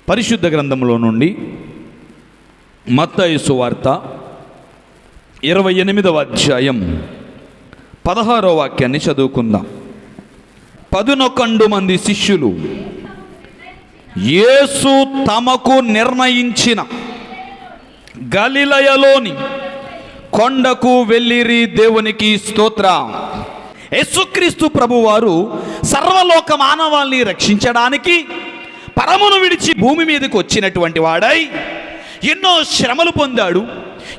పరిశుద్ధ గ్రంథంలో నుండి మత్తయి సువార్త 28వ అధ్యాయం 16వ వాక్యాన్ని చదువుకుందాం. 11 మంది శిష్యులు యేసు తమకు నిర్ణయించిన గలిలయలోని కొండకు వెళ్ళిరి. దేవునికి స్తోత్రం. యేసుక్రీస్తు ప్రభువారు సర్వలోక మానవాల్ని రక్షించడానికి పరమును విడిచి భూమి మీదకి వచ్చినటువంటి వాడై ఎన్నో శ్రమలు పొందాడు,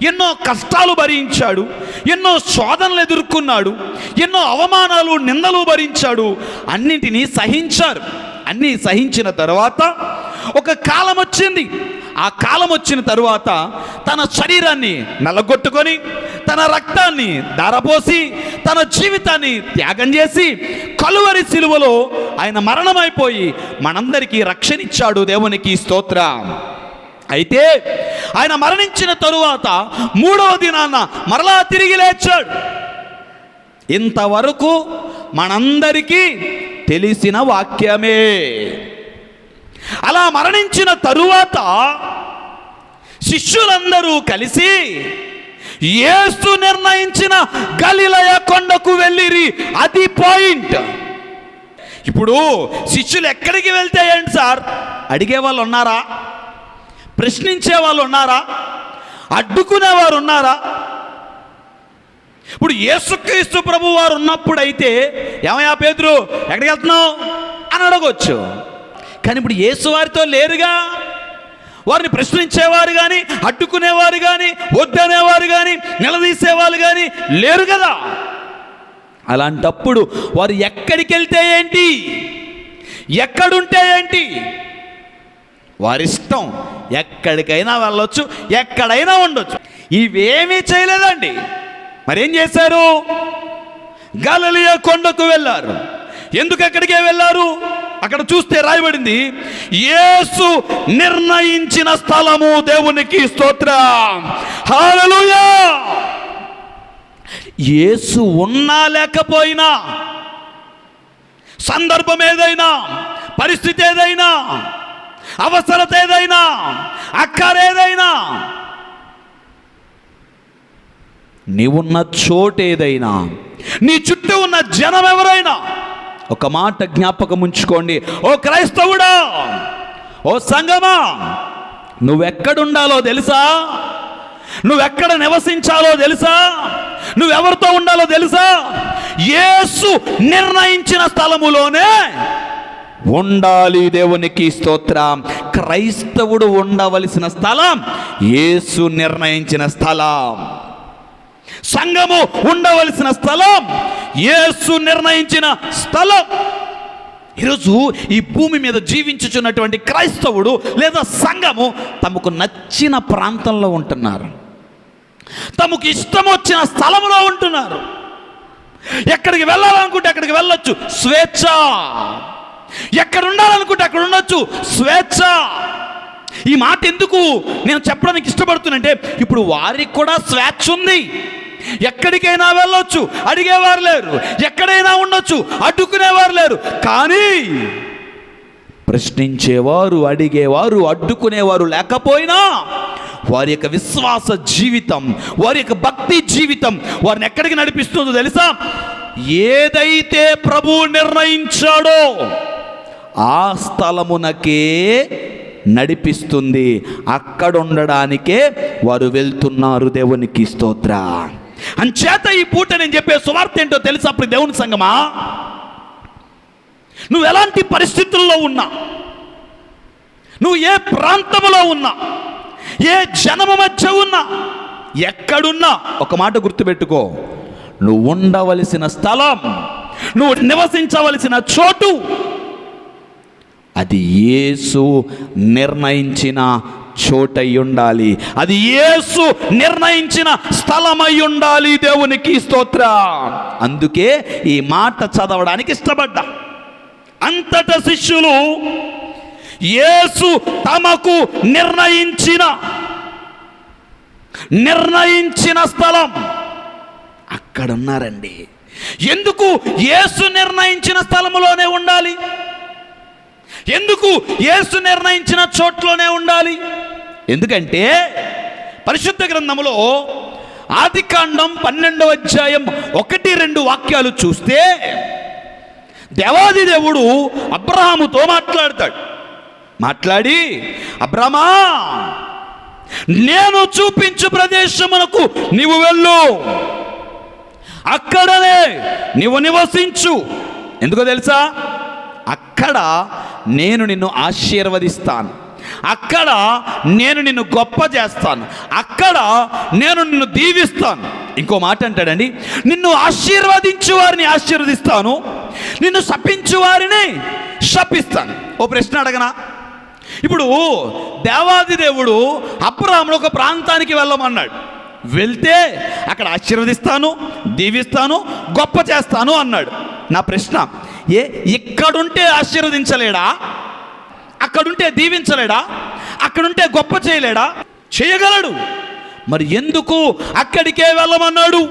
ఎన్నో కష్టాలు భరించాడు, ఎన్నో శోధనలు ఎదుర్కొన్నాడు, ఎన్నో అవమానాలు నిందలు భరించాడు. అన్నింటినీ సహించారు. అన్నీ సహించిన తర్వాత ఒక కాలం వచ్చింది. ఆ కాలం వచ్చిన తరువాత తన శరీరాన్ని నలగొట్టుకొని, తన రక్తాన్ని ధారపోసి, తన జీవితాన్ని త్యాగం చేసి కలువరి సిలువలో ఆయన మరణమైపోయి మనందరికీ రక్షణ ఇచ్చాడు. దేవునికి స్తోత్రం. అయితే ఆయన మరణించిన తరువాత 3వ దినాన మరలా తిరిగి లేచాడు. ఇంతవరకు మనందరికీ తెలిసిన వాక్యమే. అలా మరణించిన తరువాత శిష్యులందరూ కలిసి యేసు నిర్ణయించిన గలిలయ కొండకు వెళ్ళిరి. అది పాయింట్. ఇప్పుడు శిష్యులు ఎక్కడికి వెళ్తే ఏంటి సార్? అడిగే వాళ్ళు ఉన్నారా? ప్రశ్నించే వాళ్ళు ఉన్నారా? అడ్డుకునేవారు ఉన్నారా? ఇప్పుడు యేసుక్రీస్తు ప్రభు వారు ఉన్నప్పుడైతే ఏమయ్యా పేతురు ఎక్కడికి వెళ్తున్నావు అని అడగొచ్చు. కానీ ఇప్పుడు యేసు వారితో లేరుగా. వారిని ప్రశ్నించేవారు కానీ, అడ్డుకునేవారు కానీ, వద్దనేవారు కానీ, నిలదీసేవారు కానీ లేరు కదా. అలాంటప్పుడు వారు ఎక్కడికి వెళ్తే ఏంటి, ఎక్కడుంటే ఏంటి, వారిష్టం. ఎక్కడికైనా వెళ్ళొచ్చు, ఎక్కడైనా ఉండొచ్చు. ఇవేమీ చేయలేదండి. మరేం చేశారు? గలిలయ కొండకు వెళ్ళారు. ఎందుకు అక్కడికే వెళ్ళారు? అక్కడ చూస్తే రాయబడింది, యేసు నిర్ణయించిన స్థలము. దేవునికి స్తోత్రం. హల్లెలూయా. యేసు ఉన్నా లేకపోయినా, సందర్భం ఏదైనా, పరిస్థితి ఏదైనా, అవసరత ఏదైనా, అక్కరేదైనా, నీవున్న చోటు ఏదైనా, నీ చుట్టూ ఉన్న జనం ఎవరైనా, ఒక మాట జ్ఞాపకం ఉంచుకోండి. ఓ క్రైస్తవుడా, ఓ సంగమా, నువ్వెక్కడుండాలో తెలుసా? నువ్వెక్కడ నివసించాలో తెలుసా? నువ్వెవరితో ఉండాలో తెలుసా? యేసు నిర్ణయించిన స్థలములోనే ఉండాలి. దేవునికి స్తోత్రం. క్రైస్తవుడు ఉండవలసిన స్థలం యేసు నిర్ణయించిన స్థలం. సంఘము ఉండవలసిన స్థలం యేసు నిర్ణయించిన స్థలం. ఈరోజు ఈ భూమి మీద జీవించుచున్నటువంటి క్రైస్తవుడు లేదా సంఘము తమకు నచ్చిన ప్రాంతంలో ఉంటున్నారు, తమకు ఇష్టం వచ్చిన స్థలంలో ఉంటున్నారు. ఎక్కడికి వెళ్ళాలనుకుంటే అక్కడికి వెళ్ళొచ్చు, స్వేచ్ఛ. ఎక్కడ ఉండాలనుకుంటే అక్కడ ఉండొచ్చు, స్వేచ్ఛ. ఈ మాట ఎందుకు నేను చెప్పడానికి ఇష్టపడుతున్నంటే, ఇప్పుడు వారికి కూడా స్వేచ్ఛ ఉంది. ఎక్కడికైనా వెళ్ళొచ్చు, అడిగేవారు లేరు. ఎక్కడైనా ఉండొచ్చు, అడ్డుకునేవారు లేరు. కానీ ప్రశ్నించేవారు, అడిగేవారు, అడ్డుకునేవారు లేకపోయినా వారి యొక్క విశ్వాస జీవితం, వారి యొక్క భక్తి జీవితం వారిని ఎక్కడికి నడిపిస్తుందో తెలుసా? ఏదైతే ప్రభువు నిర్ణయించాడో ఆ స్థలమునకే నడిపిస్తుంది. అక్కడ ఉండడానికే వారు వెళ్తున్నారు. దేవునికి స్తోత్రం. అంచేత ఈ పూట నేను చెప్పే సువార్త ఏంటో తెలుసా? అప్పుడు దేవుని సంగమా, నువ్వు ఎలాంటి పరిస్థితుల్లో ఉన్నా, నువ్వు ఏ ప్రాంతంలో ఉన్నా, ఏ జనము మధ్య ఉన్నా, ఎక్కడున్నా ఒక మాట గుర్తుపెట్టుకో, నువ్వు ఉండవలసిన స్థలం, నువ్వు నివసించవలసిన చోటు అది యేసు నిర్ణయించిన చోటై ఉండాలి. అది యేసు నిర్ణయించిన స్థలమై ఉండాలి. దేవునికి స్తోత్రం. అందుకే ఈ మాట చదవడానికి ఇష్టపడ్డా. అంతటా శిష్యులు యేసు తమకు నిర్ణయించిన స్థలం అక్కడ ఉన్నారండి. ఎందుకు యేసు నిర్ణయించిన స్థలములోనే ఉండాలి? ఎందుకు యేసు నిర్ణయించిన చోట్లోనే ఉండాలి? ఎందుకంటే పరిశుద్ధ గ్రంథములో ఆదికాండం 12వ అధ్యాయం 1-2 వాక్యాలు చూస్తే దేవాది దేవుడు అబ్రహాముతో మాట్లాడి అబ్రహామా, నేను చూపించు ప్రదేశమునకు నీవు వెళ్ళు, అక్కడనే నీవు నివసించు. ఎందుకో తెలుసా? అక్కడ నేను నిన్ను ఆశీర్వదిస్తాను, అక్కడ నేను నిన్ను గొప్ప చేస్తాను, అక్కడ నేను నిన్ను దీవిస్తాను. ఇంకో మాట అంటాడండి, నిన్ను ఆశీర్వదించు వారిని ఆశీర్వదిస్తాను, నిన్ను శపించు వారిని శపిస్తాను. ఓ ప్రశ్న అడగనా? ఇప్పుడు దేవాది దేవుడు అబ్రహామును ఒక ప్రాంతానికి వెళ్ళమన్నాడు. వెళ్తే అక్కడ ఆశీర్వదిస్తాను, దీవిస్తాను, గొప్ప చేస్తాను అన్నాడు. నా ప్రశ్న, ఇక్కడుంటే ఆశీర్వదించలేడా? అక్కడుంటే దీవించలేడా? అక్కడుంటే గొప్ప చేయలేడా? చేయగలడు. మరి ఎందుకు అక్కడికే వెళ్ళమన్నాడు?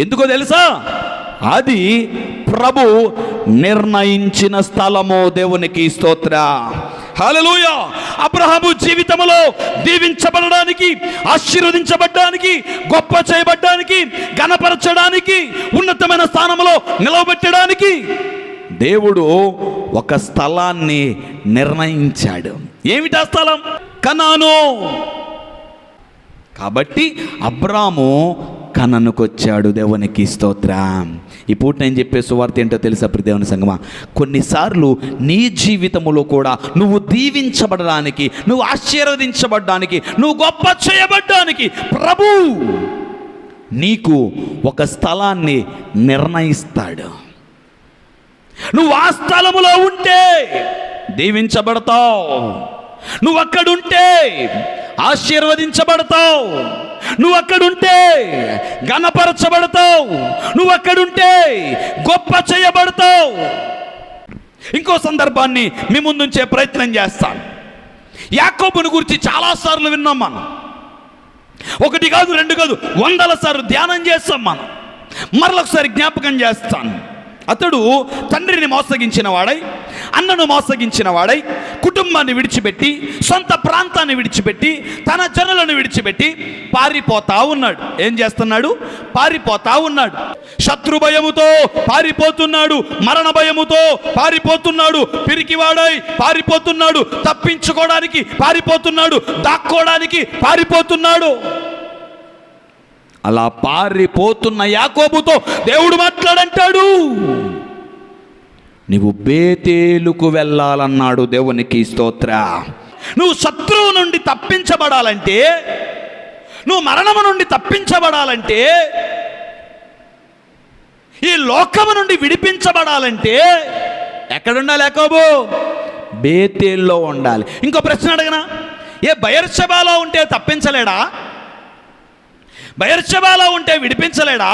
ఎందుకో తెలుసా? అది ప్రభు నిర్ణయించిన స్థలము. దేవునికి స్తోత్రం. హల్లెలూయా. అబ్రహాము జీవితంలో దీవించబడడానికి, ఆశీర్వదించబడ్డానికి, గొప్ప చేయబడ్డానికి, ఘనపరచడానికి, ఉన్నతమైన స్థానంలో నిలవబెట్టడానికి దేవుడు ఒక స్థలాన్ని నిర్ణయించాడు. ఏమిటా స్థలం? కనాను. కాబట్టి అబ్రాము కనానుకు వచ్చాడు. దేవునికి స్తోత్రం. ఈ పూట నేను చెప్పే సువార్త ఏంటో తెలుసా ప్రియ దేవుని సంగమా? కొన్నిసార్లు నీ జీవితంలో కూడా నువ్వు దీవించబడడానికి, నువ్వు ఆశీర్వదించబడ్డానికి, నువ్వు గొప్ప చేయబడ్డానికి ప్రభు నీకు ఒక స్థలాన్ని నిర్ణయిస్తాడు. నువ్వు ఆ స్థలములో ఉంటే దీవించబడతావు, నువ్వు అక్కడుంటే ఆశీర్వదించబడతావు, నువ్వు అక్కడుంటే ఘనపరచబడతావు, నువ్వు అక్కడుంటే గొప్ప చేయబడతావు. ఇంకో సందర్భాన్ని మీ ముందుంచే ప్రయత్నం చేస్తాను. యాకోబుని గురించి చాలాసార్లు విన్నాం మనం. 1 కాదు 2 కాదు 100ల సార్లు ధ్యానం చేస్తాం మనం. మరొకసారి జ్ఞాపకం చేస్తాను. అతడు తండ్రిని మోసగించిన వాడై, అన్నను మోసగించిన వాడై, కుటుంబాన్ని విడిచిపెట్టి, సొంత ప్రాంతాన్ని విడిచిపెట్టి, తన జనులను విడిచిపెట్టి పారిపోతా ఉన్నాడు. ఏం చేస్తున్నాడు? పారిపోతా ఉన్నాడు. శత్రు భయముతో పారిపోతున్నాడు, మరణ భయముతో పారిపోతున్నాడు, పిరికివాడై పారిపోతున్నాడు, తప్పించుకోవడానికి పారిపోతున్నాడు, దాక్కోవడానికి పారిపోతున్నాడు. అలా పారిపోతున్న యాకోబుతో దేవుడు మాట్లాడంటాడు, నీవు బేతేలుకు వెళ్ళాలన్నాడు. దేవునికి స్తోత్రం. నువ్వు శత్రువు నుండి తప్పించబడాలంటే, నువ్వు మరణము నుండి తప్పించబడాలంటే, ఈ లోకము నుండి విడిపించబడాలంటే ఎక్కడుండాలి యాకోబు? బేతేల్లో ఉండాలి. ఇంకో ప్రశ్న అడగనా? బయర్షెబాలో ఉంటే తప్పించలేడా? బయర్షెబాలో ఉంటే విడిపించలేడా?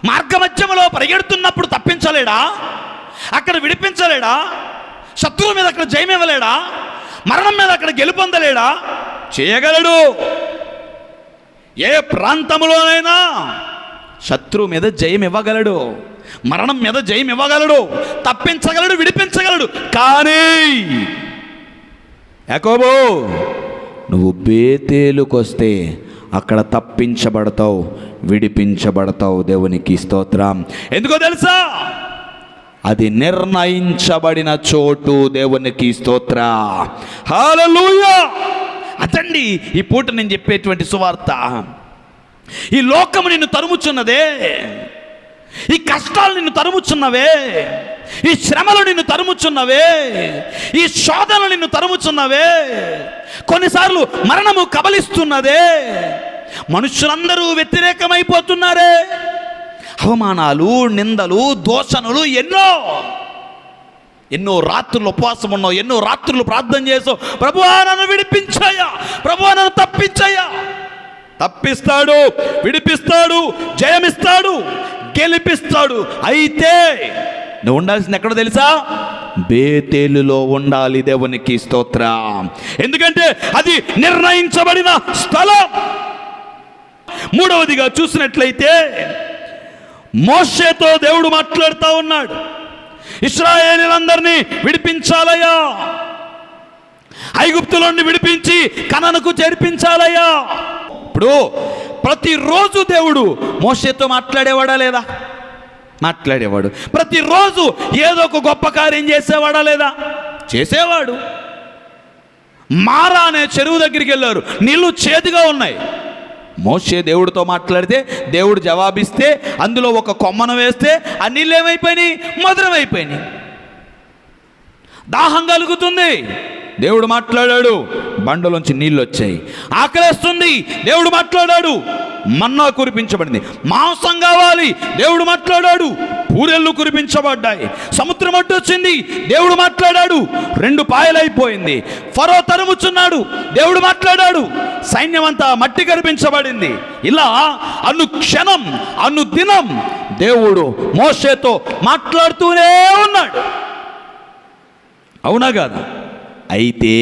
మార్గమధ్యములో పరిగెడుతున్నప్పుడు తప్పించలేడా? అక్కడ విడిపించలేడా? శత్రువు మీద అక్కడ జయం ఇవ్వలేడా? మరణం మీద అక్కడ గెలుపొందలేడా? చేయగలడు. ఏ ప్రాంతంలోనైనా శత్రువు మీద జయం ఇవ్వగలడు, మరణం మీద జయం ఇవ్వగలడు, తప్పించగలడు, విడిపించగలడు. కానీ యాకోబు, నువ్వు బేతేలుకొస్తే అక్కడ తప్పించబడతావు, విడిపించబడతావు. దేవునికి స్తోత్రం. ఎందుకో తెలుసా? అది నిర్ణయించబడిన చోటు. దేవునికి స్తోత్రం. హల్లెలూయా. అదండి ఈ పూట నేను చెప్పేటువంటి సువార్త. ఈ లోకము నిన్ను తరుముచున్నదే, ఈ కష్టాలు నిన్ను తరుముచున్నవే, ఈ శ్రమలు నిన్ను తరుముచున్నవే, ఈ శోధనలు నిన్ను తరుముచున్నవే, కొన్నిసార్లు మరణము కబలిస్తున్నదే, మనుషులందరూ వ్యతిరేకమైపోతున్నారే, అవమానాలు, నిందలు, దోషణలు ఎన్నో రాత్రులు ఉపవాసం ఉన్నావు, ఎన్నో రాత్రులు ప్రార్థన చేసావు, ప్రభువా నన్ను విడిపించయ్యా, ప్రభువా నన్ను తప్పించయ్యా. తప్పిస్తాడు, విడిపిస్తాడు, జయమిస్తాడు, గెలిపిస్తాడు. అయితే నువ్వు ఉండాల్సింది ఎక్కడో తెలుసా? బేతేలులో ఉండాలి. దేవునికి స్తోత్రం. ఎందుకంటే అది నిర్ణయించబడిన స్థలం. మూడవదిగా చూసినట్లయితే మోషేతో దేవుడు మాట్లాడుతూ ఉన్నాడు. ఇశ్రాయేలీయులందరినీ విడిపించాలయ్యా, ఐగుప్తుల నుండి విడిపించి కనానుకు చేర్పించాలయ్యా. ఇప్పుడు ప్రతిరోజు దేవుడు మోషేతో మాట్లాడేవాడా లేదా? మాట్లాడేవాడు. ప్రతిరోజు ఏదో ఒక గొప్ప కార్యం చేసేవాడా లేదా? చేసేవాడు. మారా అనే చెరువు దగ్గరికి వెళ్ళారు, నీళ్లు చేదుగా ఉన్నాయి. మోషే దేవుడితో మాట్లాడితే దేవుడు జవాబిస్తే అందులో ఒక కొమ్మను వేస్తే ఆ నీళ్ళు ఏమైపోయినాయి? మధురమైపోయినాయి. దాహం కలుగుతుంది, దేవుడు మాట్లాడాడు, బండలోంచి నీళ్ళు వచ్చాయి. ఆకలేస్తుంది, దేవుడు మాట్లాడాడు, మన్నా కురిపించబడింది. మాంసం కావాలి, దేవుడు మాట్లాడాడు, పూరెళ్ళు కురిపించబడ్డాయి. సముద్రం అడ్డు వచ్చింది, దేవుడు మాట్లాడాడు, 2 పాయలైపోయింది. ఫరో తరుముచున్నాడు, దేవుడు మాట్లాడాడు, సైన్యం అంతా మట్టి కనిపించబడింది. ఇలా అనుక్షణం అనుదినం దేవుడు మోషేతో మాట్లాడుతూనే ఉన్నాడు. అవునా కాదా? అయితే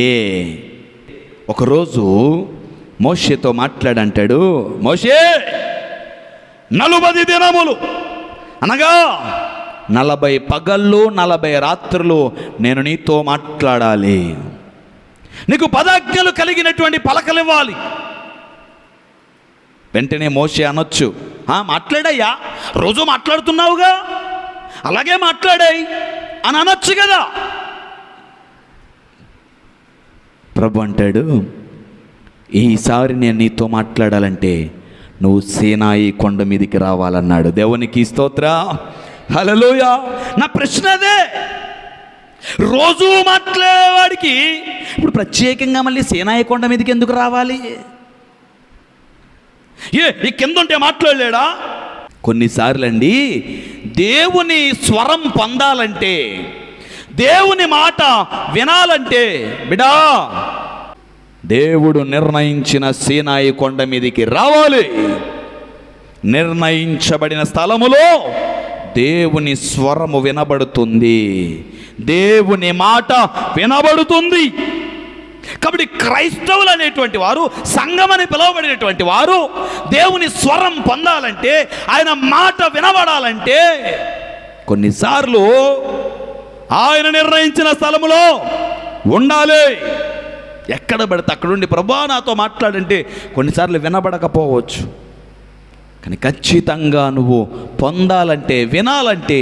ఒకరోజు మోషేతో మాట్లాడంటాడు, మోషే 40 దినములు అనగా 40 పగళ్ళు 40 రాత్రులు నేను నీతో మాట్లాడాలి. నీకు పదాజ్ఞలు కలిగినటువంటి పలకలు ఇవ్వాలి. వెంటనే మోషే అనొచ్చు, మాట్లాడయ్యా, రోజు మాట్లాడుతున్నావుగా, అలాగే మాట్లాడాయి అని అనొచ్చు కదా. ప్రభు అంటాడు, ఈసారి నేను నీతో మాట్లాడాలంటే నువ్వు సీనాయి కొండ మీదికి రావాలన్నాడు. దేవునికి స్తోత్రం, హల్లెలూయా. నా ప్రశ్న అదే, రోజు మాట్లాడేవాడికి ఇప్పుడు ప్రత్యేకంగా మళ్ళీ సీనాయి కొండ మీదకి ఎందుకు రావాలి? ఈ కింద ఉంటే మాట్లాడలేడా? కొన్నిసార్లు అండి, దేవుని స్వరం పొందాలంటే, దేవుని మాట వినాలంటే బిడా దేవుడు నిర్ణయించిన సీనాయి కొండ మీదికి రావాలి. నిర్ణయించబడిన స్థలములో దేవుని స్వరము వినబడుతుంది, దేవుని మాట వినబడుతుంది. కాబట్టి క్రైస్తవులు అనేటువంటి వారు, సంఘం అని పిలువబడినటువంటి వారు దేవుని స్వరం పొందాలంటే, ఆయన మాట వినబడాలంటే కొన్నిసార్లు ఆయన నిర్ణయించిన స్థలములో ఉండాలి. ఎక్కడ పడితే అక్కడుండి ప్రభువా నాతో మాట్లాడంటే కొన్నిసార్లు వినబడకపోవచ్చు, కానీ ఖచ్చితంగా నువ్వు పొందాలంటే, వినాలంటే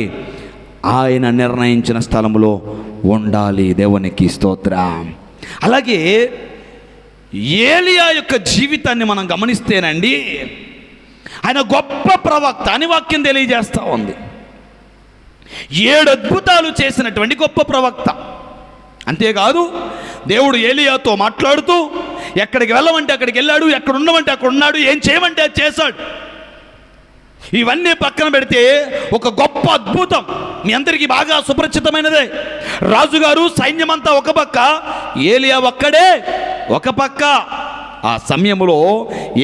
ఆయన నిర్ణయించిన స్థలములో ఉండాలి. దేవునికి స్తోత్రం. అలాగే ఏలియా యొక్క జీవితాన్ని మనం గమనిస్తేనండి, ఆయన గొప్ప ప్రవక్త అని వాక్యం తెలియజేస్తూ ఉంది. 7 అద్భుతాలు చేసినటువంటి గొప్ప ప్రవక్త. అంతేకాదు, దేవుడు ఏలియాతో మాట్లాడుతూ ఎక్కడికి వెళ్ళమంటే అక్కడికి వెళ్ళాడు, ఎక్కడ ఉండమంటే అక్కడ ఉన్నాడు, ఏం చేయమంటే అది చేశాడు. ఇవన్నీ పక్కన పెడితే ఒక గొప్ప అద్భుతం మీ అందరికీ బాగా సుపరిచితమైనదే. రాజుగారు సైన్యమంతా ఒక పక్క, ఏలియా ఒక్కడే ఒక పక్క. ఆ సమయంలో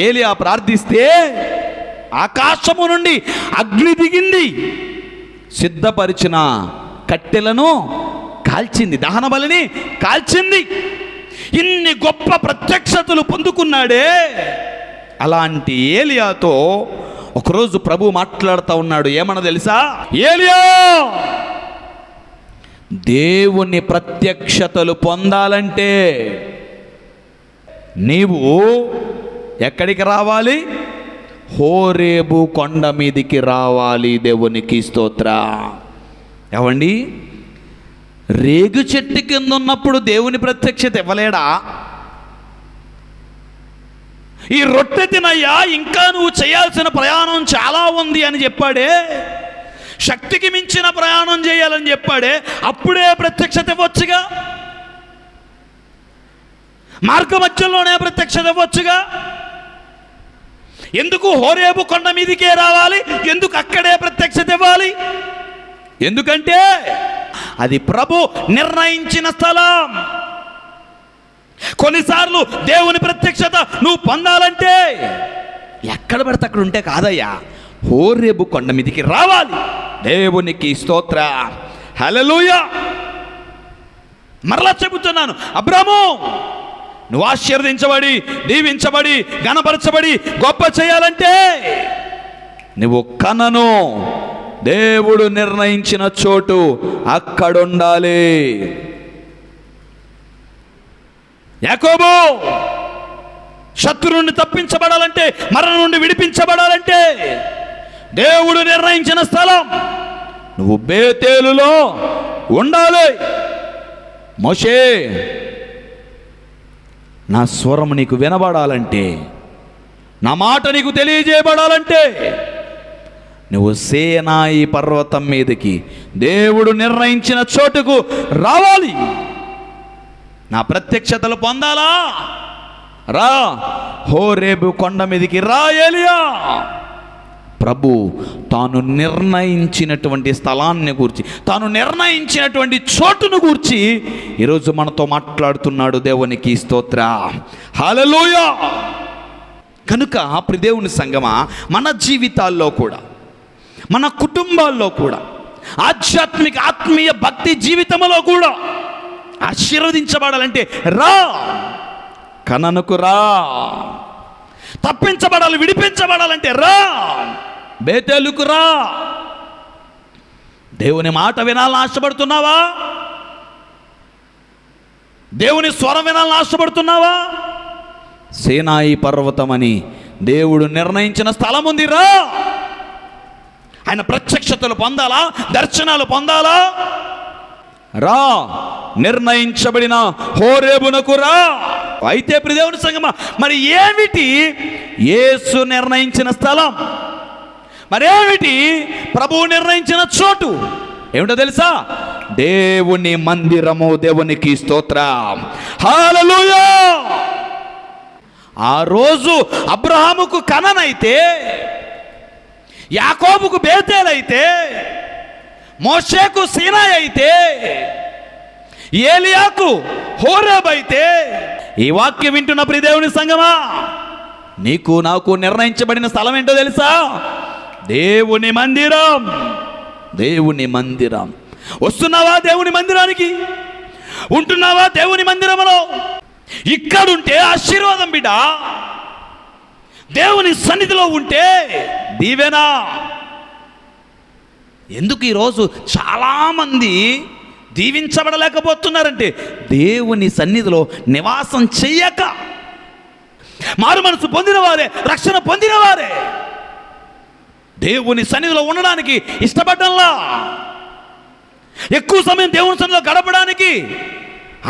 ఏలియా ప్రార్థిస్తే ఆకాశము నుండి అగ్ని దిగింది, సిద్ధపరిచిన కట్టెలను కాల్చింది, దహన బలిని కాల్చింది. ఇన్ని గొప్ప ప్రత్యక్షతలు పొందుకున్నాడే. అలాంటి ఏలియాతో ఒకరోజు ప్రభు మాట్లాడుతూ ఉన్నాడు. ఏమన్నా తెలుసా? ఏలియా, దేవుని ప్రత్యక్షతలు పొందాలంటే నీవు ఎక్కడికి రావాలి? హోరేబు కొండ మీదికి రావాలి. దేవునికి స్తోత్రం. ఏవండి, రేగు చెట్టు కింద ఉన్నప్పుడు దేవుని ప్రత్యక్షత ఇవ్వలేడా? ఈ రొట్టె తినయ్యా, ఇంకా నువ్వు చేయాల్సిన ప్రయాణం చాలా ఉంది అని చెప్పాడే, శక్తికి మించిన ప్రయాణం చేయాలని చెప్పాడే, అప్పుడే ప్రత్యక్షత ఇవ్వచ్చుగా, మార్గ మధ్యలోనే ప్రత్యక్షత ఇవ్వచ్చుగా. ఎందుకు హోరేబు కొండ మీదికే రావాలి? ఎందుకు అక్కడే ప్రత్యక్షత ఇవ్వాలి? ఎందుకంటే అది ప్రభు నిర్ణయించిన స్థలం. కొన్నిసార్లు దేవుని ప్రత్యక్షత నువ్వు పొందాలంటే ఎక్కడ పడితే అక్కడ ఉంటే కాదయ్యా, హోరేబు కొండ మీదికి రావాలి. దేవునికి స్తోత్రం, హల్లెలూయా. మరలా చెబుతున్నాను, అబ్రాము, నువ్వు ఆశీర్వదించబడి, దీవించబడి, గణపరచబడి, గొప్ప చేయాలంటే నువ్వు కనను దేవుడు నిర్ణయించిన చోటు అక్కడుండాలి. యాకోబు శత్రువు నుండి తప్పించబడాలంటే, మరణం నుండి విడిపించబడాలంటే దేవుడు నిర్ణయించిన స్థలం నువ్వు బేతేలులో ఉండాలి. మోషే, నా స్వరం నీకు వినబడాలంటే, నా మాట నీకు తెలియజేయబడాలంటే నువ్వు సీనాయి పర్వతం మీదకి దేవుడు నిర్ణయించిన చోటుకు రావాలి. నా ప్రత్యక్షతలు పొందాలా? రా. హోరేబు కొండ మీదకి రా ఏలియా. ప్రభు తాను నిర్ణయించినటువంటి స్థలాన్ని గూర్చి, తాను నిర్ణయించినటువంటి చోటును గూర్చి ఈరోజు మనతో మాట్లాడుతున్నాడు. దేవునికి స్తోత్ర, హల్లెలూయా. కనుక ప్రియదేవుని సంగమా, మన జీవితాల్లో కూడా, మన కుటుంబాల్లో కూడా, ఆధ్యాత్మిక ఆత్మీయ భక్తి జీవితంలో కూడా ఆశీర్వదించబడాలంటే రా. కననుకు రా. తప్పించబడాలి, విడిపించబడాలంటే రా. బేతేలుకు రా. దేవుని మాట వినాలని ఆశపడుతున్నావా? దేవుని స్వరం వినాలని ఆశపడుతున్నావా? సీనాయి పర్వతం అని దేవుడు నిర్ణయించిన స్థలం ఉంది, రా. ఆయన ప్రత్యక్షతలు పొందాలా? దర్శనాలు పొందాలా? రా. నిర్ణయించబడిన హోరేబునకు రా. అయితే ప్రియదేవుని సంగమా, మరి ఏమిటి యేసు నిర్ణయించిన స్థలం? మరేమిటి ప్రభువు నిర్ణయించిన చోటు? ఏమిటో తెలుసా? దేవుని మందిరము. దేవునికి స్తోత్రం, హల్లెలూయా. ఆ రోజు అబ్రహాముకు కననైతే, యాకోబుకు బేతేలైతే, మోషేకు సీనాయి అయితే, ఏలియాకు హోరేబ్ అయితే, ఈ వాక్యం వింటున్న ప్రియదేవుని సంగమా, నీకు నాకు నిర్ణయించబడిన స్థలం ఏంటో తెలుసా? దేవుని మందిరం. దేవుని మందిరం. వస్తున్నావా దేవుని మందిరానికి? ఉంటున్నావా దేవుని మందిరంలో? ఇక్కడుంటే ఆశీర్వాదం బిడ్డ. దేవుని సన్నిధిలో ఉంటే దీవెనా. ఎందుకు ఈరోజు చాలామంది దీవించబడలేకపోతున్నారంటే దేవుని సన్నిధిలో నివాసం చెయ్యక. మారు మనసు పొందిన వారే, రక్షణ పొందిన వారే దేవుని సన్నిధిలో ఉండడానికి ఇష్టపడ్డంలా, ఎక్కువ సమయం దేవుని సన్నిధిలో గడపడానికి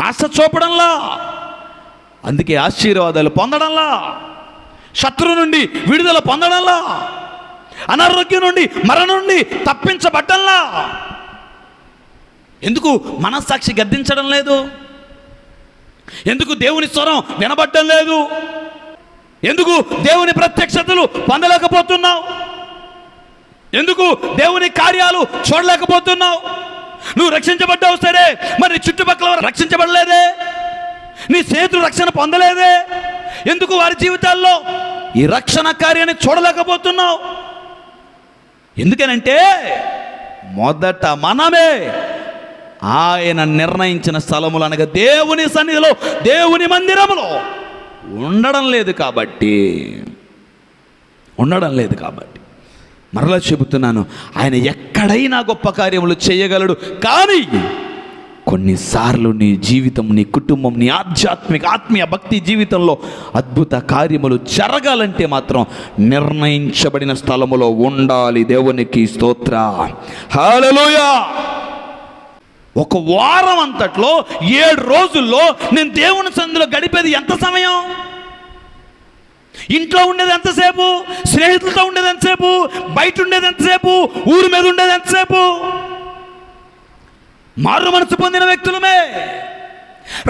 ఆశ చూపడంలా, అందుకే ఆశీర్వాదాలు పొందడంలా, శత్రువు నుండి విడుదల పొందడంలా, అనారోగ్యం నుండి మరణం నుండి తప్పించబడ్డంలా. ఎందుకు మనస్సాక్షి గద్దించడం లేదు? ఎందుకు దేవుని స్వరం వినబడ్డం లేదు? ఎందుకు దేవుని ప్రత్యక్షతలు పొందలేకపోతున్నావు? ఎందుకు దేవుని కార్యాలు చూడలేకపోతున్నావు? నువ్వు రక్షించబడ్డావు సరే, మరి చుట్టుపక్కల రక్షించబడలేదే, నీ స్నేహితులు రక్షణ పొందలేదే, ఎందుకు వారి జీవితాల్లో ఈ రక్షణ కార్యాన్ని చూడలేకపోతున్నావు? ఎందుకనంటే మొదట మనమే ఆయన నిర్ణయించిన స్థలములు అనగా దేవుని సన్నిధిలో, దేవుని మందిరములో ఉండడం లేదు కాబట్టి. మరలా చెబుతున్నాను, ఆయన ఎక్కడైనా గొప్ప కార్యములు చేయగలడు. కానీ కొన్నిసార్లు నీ జీవితం, నీ కుటుంబం, నీ ఆధ్యాత్మిక ఆత్మీయ భక్తి జీవితంలో అద్భుత కార్యములు జరగాలంటే మాత్రం నిర్ణయించబడిన స్థలములో ఉండాలి. దేవునికి స్తోత్ర, హల్లెలూయా. ఒక వారం అంతట్లో 7 రోజుల్లో నేను దేవుని సన్నిధిలో గడిపేది ఎంత సమయం? ఇంట్లో ఉండేది ఎంతసేపు? స్నేహితులతో ఉండేది ఎంతసేపు? బయట ఉండేది ఎంతసేపు? ఊరి మీద ఉండేది ఎంతసేపు? మారు మనసు పొందిన వ్యక్తులమే,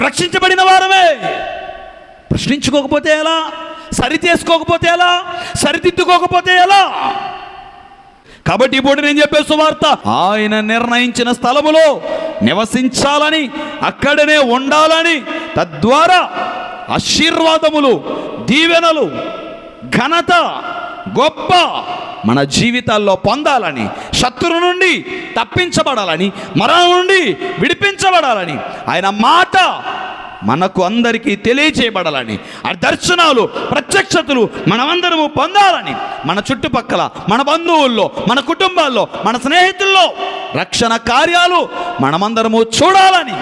రక్షించబడిన వారమే. ప్రశ్నించుకోకపోతే ఎలా? సరి చేసుకోకపోతే ఎలా? సరిదిద్దుకోకపోతే ఎలా? కాబట్టి ఇప్పుడు నేను చెప్పే సువార్త, ఆయన నిర్ణయించిన స్థలములో నివసించాలని, అక్కడనే ఉండాలని, తద్వారా ఆశీర్వాదములు, దీవెనలు, ఘనత, గొప్ప మన జీవితాల్లో పొందాలని, శత్రువు నుండి తప్పించబడాలని, మరణం నుండి విడిపించబడాలని, ఆయన మాట మనకు అందరికీ తెలియచేయబడాలని, ఆ దర్శనాలు ప్రత్యక్షతలు మనమందరము పొందాలని, మన చుట్టుపక్కల మన బంధువుల్లో మన కుటుంబాల్లో మన స్నేహితుల్లో రక్షణ కార్యాలు మనమందరము చూడాలని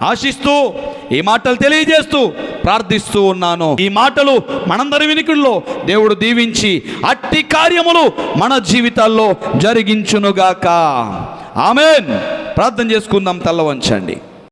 ఆశిస్తూ ఈ మాటలు తెలియజేస్తూ ప్రార్థిస్తూ ఉన్నాను. ఈ మాటలు మనందరి వినికిడిలో దేవుడు దీవించి అట్టి కార్యములు మన జీవితాల్లో జరిగించునుగాక. ఆమేన్. ప్రార్థన చేసుకుందాం. తల్ల వంచండి.